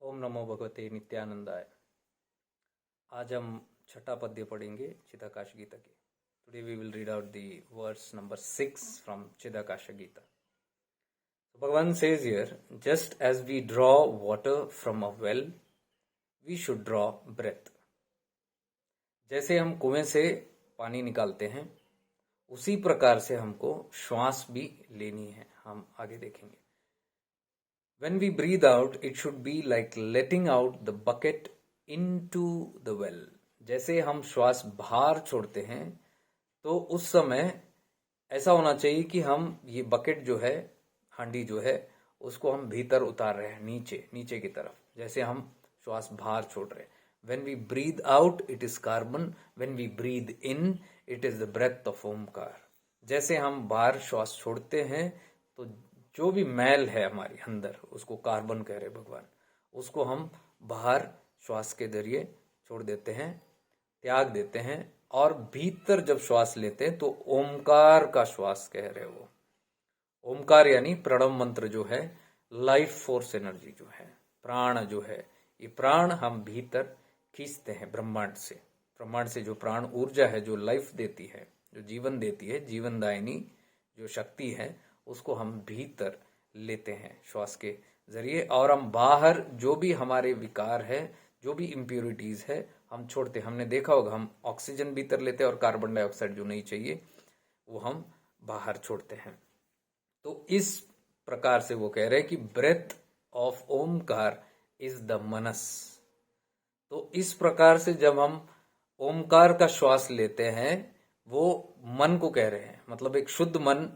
ओम नमो भगवते नित्यानंदाय। आज हम छठा पद्य पढ़ेंगे चिदाकाश गीता के। Today we will read out the verse number 6 from Chidakash Gita. भगवान says here, just as we draw water from a well, we should draw breath. जैसे हम कुएं से पानी निकालते हैं उसी प्रकार से हमको श्वास भी लेनी है। हम आगे देखेंगे। When we breathe out, it should be like letting out the bucket into the well. जैसे हम श्वास बाहर छोड़ते हैं तो उस समय ऐसा होना चाहिए कि हम ये बकेट जो है, हांडी जो है, उसको हम भीतर उतार रहे हैं, नीचे की तरफ, जैसे हम श्वास बाहर छोड़ रहे हैं। When we breathe out, it is carbon. When we breathe in, it is the breath of Omkar. जैसे हम बाहर श्वास छोड़ते हैं तो जो भी मैल है हमारे अंदर उसको कार्बन कह रहे भगवान, उसको हम बाहर श्वास के जरिए छोड़ देते हैं, त्याग देते हैं, और भीतर जब श्वास लेते हैं तो ओमकार का श्वास कह रहे वो। ओमकार यानी प्रणव मंत्र जो है, लाइफ फोर्स एनर्जी जो है, प्राण जो है, ये प्राण हम भीतर खींचते हैं ब्रह्मांड से जो प्राण ऊर्जा है, जो लाइफ देती है, जो जीवन देती है, जीवनदायिनी जो शक्ति है, उसको हम भीतर लेते हैं श्वास के जरिए, और हम बाहर जो भी हमारे विकार है, जो भी इम्प्योरिटीज है, हम छोड़ते। हमने देखा होगा हम ऑक्सीजन भीतर लेते हैं और कार्बन डाइऑक्साइड जो नहीं चाहिए वो हम बाहर छोड़ते हैं। तो इस प्रकार से वो कह रहे हैं कि breath of Omkar is the manas. तो इस प्रकार से जब हम ओमकार का श्वास लेते हैं वो मन को कह रहे हैं, मतलब एक शुद्ध मन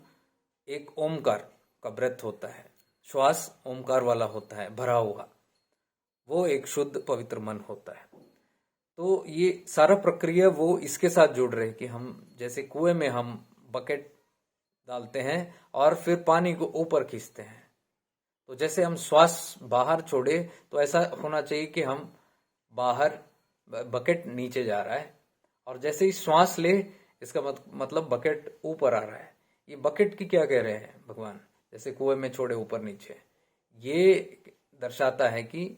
एक ओमकार का ब्रेथ होता है, श्वास ओमकार वाला होता है, भरा हुआ, वो एक शुद्ध पवित्र मन होता है। तो ये सारा प्रक्रिया वो इसके साथ जोड़ रहे हैं कि हम जैसे कुएं में हम बकेट डालते हैं और फिर पानी को ऊपर खींचते हैं, तो जैसे हम श्वास बाहर छोड़े तो ऐसा होना चाहिए कि हम बाहर, बकेट नीचे जा रहा है, और जैसे ही श्वास ले इसका मतलब बकेट ऊपर आ रहा है। ये बकेट की क्या कह रहे हैं भगवान, जैसे कुएं में छोड़े ऊपर नीचे, ये दर्शाता है कि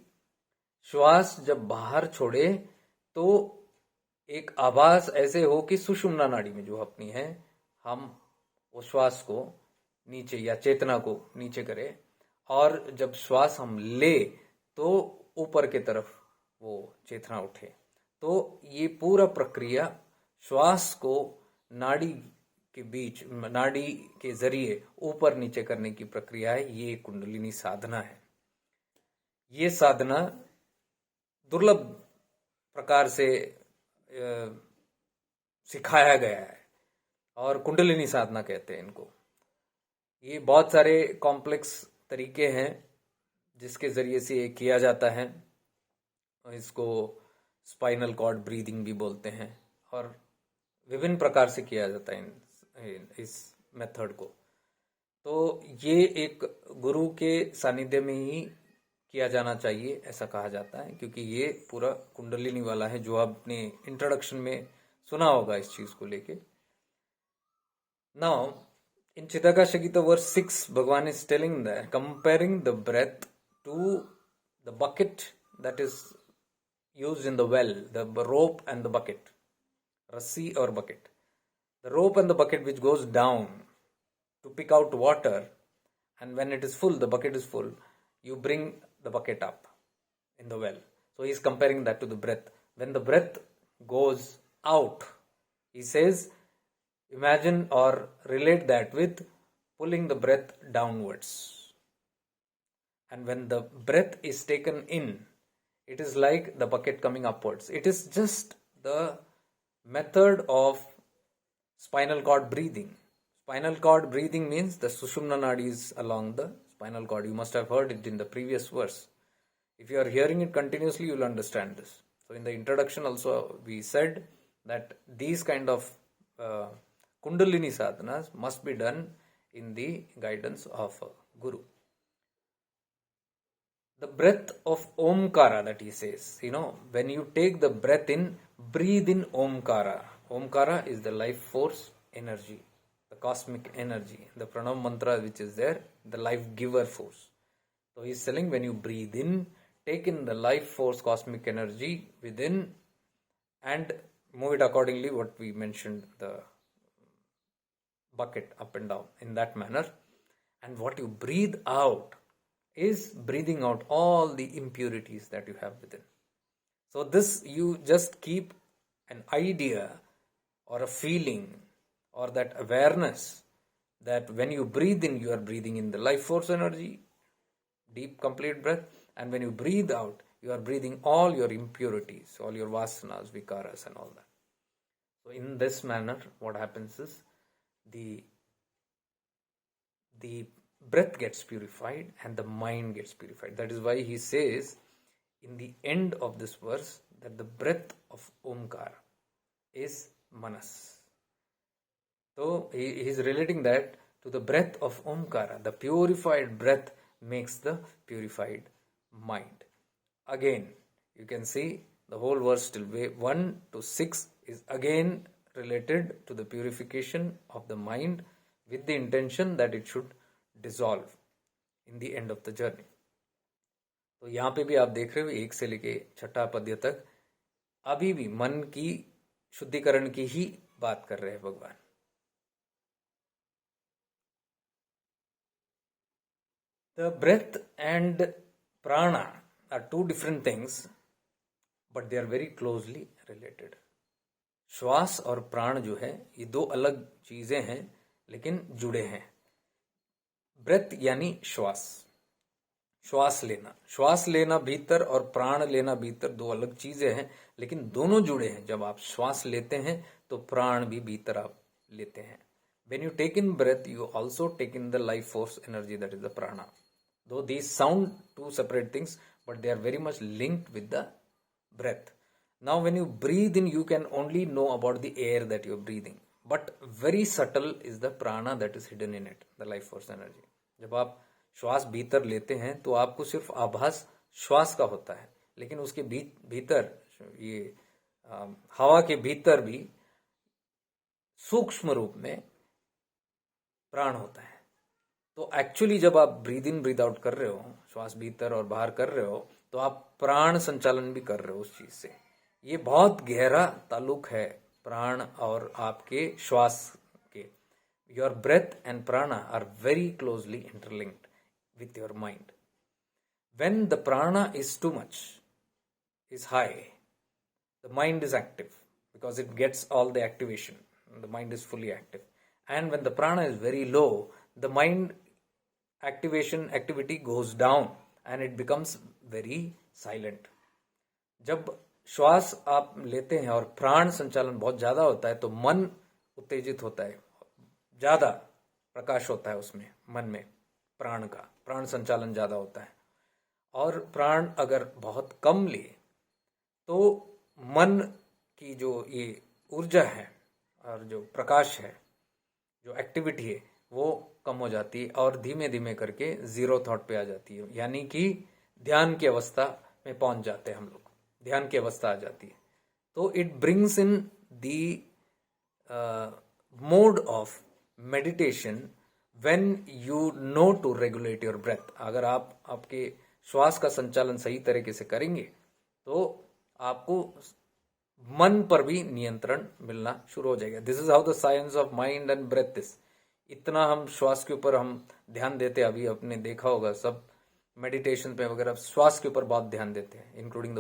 श्वास जब बाहर छोड़े तो एक आभास ऐसे हो कि सुषुम्ना नाड़ी में जो अपनी है, हम वो श्वास को नीचे या चेतना को नीचे करें, और जब श्वास हम ले तो ऊपर की तरफ वो चेतना उठे। तो ये पूरा प्रक्रिया श्वास को नाड़ी के बीच, नाड़ी के जरिए ऊपर नीचे करने की प्रक्रिया है। ये कुंडलिनी साधना है। ये साधना दुर्लभ प्रकार से सिखाया गया है और कुंडलिनी साधना कहते हैं इनको। ये बहुत सारे कॉम्प्लेक्स तरीके हैं जिसके जरिए से ये किया जाता है। इसको स्पाइनल कॉर्ड ब्रीदिंग भी बोलते हैं, और विभिन्न प्रकार से किया जाता है इस मेथड को। तो ये एक गुरु के सानिध्य में ही किया जाना चाहिए ऐसा कहा जाता है, क्योंकि ये पूरा कुंडलिनी वाला है, जो आपने इंट्रोडक्शन में सुना होगा इस चीज को लेके। Now in Chidakash Gita verse 6 Bhagwan is telling that, comparing the breath to the bucket that is used in the well, the rope and the bucket, rassi or bucket. The rope and the bucket which goes down to pick out water, and when it is full, the bucket is full, you bring the bucket up in the well. So he is comparing that to the breath. When the breath goes out, he says, imagine or relate that with pulling the breath downwards. And when the breath is taken in, it is like the bucket coming upwards. It is just the method of spinal cord breathing. Spinal cord breathing means the Sushumna Nadi is along the spinal cord. You must have heard it in the previous verse. If you are hearing it continuously, you will understand this. So in the introduction also we said that these kind of Kundalini sadhanas must be done in the guidance of a Guru. The breath of Omkara that he says, when you take the breath in, breathe in Omkara. Omkara is the life force energy, the cosmic energy, the Pranav mantra which is there, the life giver force. So he is telling when you breathe in, take in the life force cosmic energy within and move it accordingly, what we mentioned, the bucket up and down in that manner. And what you breathe out is breathing out all the impurities that you have within. So this, you just keep an idea or a feeling or that awareness that when you breathe in, you are breathing in the life force energy, deep complete breath, and when you breathe out, you are breathing all your impurities, all your vasanas, vikaras and all that. So in this manner, what happens is the breath gets purified and the mind gets purified. That is why he says in the end of this verse that the breath of Omkara is Manas. So he is relating that to the breath of Omkara. The purified breath makes the purified mind. Again, you can see the whole verse till 1 to 6 is again related to the purification of the mind with the intention that it should dissolve in the end of the journey. तो यहाँ पे भी आप देख रहे हो 1 से लेके 6 पद्य तक अभी भी मन की शुद्धिकरण की ही बात कर रहे हैं भगवान. The breath and prana are two different things, but they are very closely related. श्वास और प्राण जो है ये दो अलग चीजें हैं लेकिन जुड़े हैं. ब्रेथ यानी श्वास, श्वास लेना भीतर और प्राण लेना भीतर दो अलग चीजें हैं लेकिन दोनों जुड़े हैं. जब आप श्वास लेते हैं तो प्राण भी भीतर आप लेते हैं. When you take in breath, you also take in the life force energy, that is the prana. Though these sound two separate things, but they are very much linked with the breath. Now when you breathe in, you can only know about the air that you are breathing, but very subtle is the prana that is hidden in it, the life force energy. जब आप श्वास भीतर लेते हैं तो आपको सिर्फ आभास श्वास का होता है, लेकिन उसके भीतर ये हवा के भीतर भी सूक्ष्म रूप में प्राण होता है. तो एक्चुअली जब आप ब्रीद इन ब्रीद आउट कर रहे हो, श्वास भीतर और बाहर कर रहे हो, तो आप प्राण संचालन भी कर रहे हो उस चीज से. ये बहुत गहरा ताल्लुक है प्राण और आपके श्वास के. Your breath and prana are very closely interlinked with your mind. When the prana is too much, is high, the mind is active because it gets all the activation. The mind is fully active. And when the prana is very low, the mind activity goes down and it becomes very silent. जब श्वास आप लेते हैं और प्राण संचालन बहुत ज्यादा होता है तो मन उत्तेजित होता है, ज्यादा प्रकाश होता है उसमें, मन में प्राण का, प्राण संचालन ज्यादा होता है. और प्राण अगर बहुत कम ले तो मन की जो ये ऊर्जा है और जो प्रकाश है, जो एक्टिविटी है, वो कम हो जाती है और धीमे धीमे करके जीरो थॉट पे आ जाती है. यानी कि ध्यान की अवस्था में पहुंच जाते हैं हम लोग, ध्यान की अवस्था आ जाती है. तो it brings in the mode of meditation when you know to regulate your breath. अगर आप आपके श्वास का संचालन सही तरीके से करेंगे तो आपको मन पर भी नियंत्रण मिलना शुरू हो जाएगा. This is how the science of mind and breath is. इतना हम श्वास के ऊपर हम ध्यान देते हैं. अभी आपने देखा होगा सब मेडिटेशन पे वगैरह श्वास के ऊपर बहुत ध्यान देते हैं, including the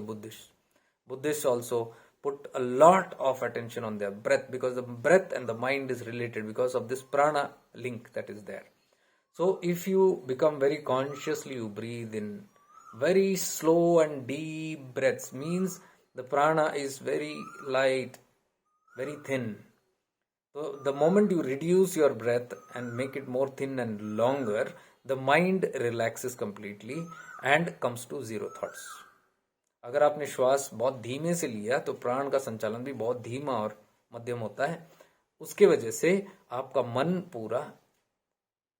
Buddhist also put a lot of attention on their breath because the breath and the mind is related because of this prana link that is there. So if you become very consciously, you breathe in very slow and deep breaths, means the prana is very light, very thin. So the moment you reduce your breath and make it more thin and longer, the mind relaxes completely and comes to zero thoughts. अगर आपने श्वास बहुत धीमे से लिया तो प्राण का संचालन भी बहुत धीमा और मध्यम होता है. उसके वजह से आपका मन पूरा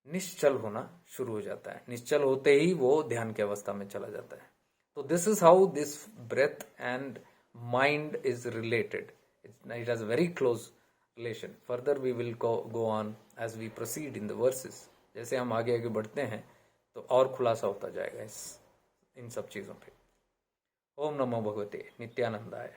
निश्चल होना शुरू हो जाता है. निश्चल होते ही वो ध्यान की अवस्था में चला जाता है. तो this is how this breath and mind is related. It has a very close relation. Further we will go on as we proceed in the verses. जैसे हम आगे आगे बढ़ते हैं तो और खुलासा होता जाएगा इन सब चीजों पे. ओम नमो भगवते नित्यानंदाय।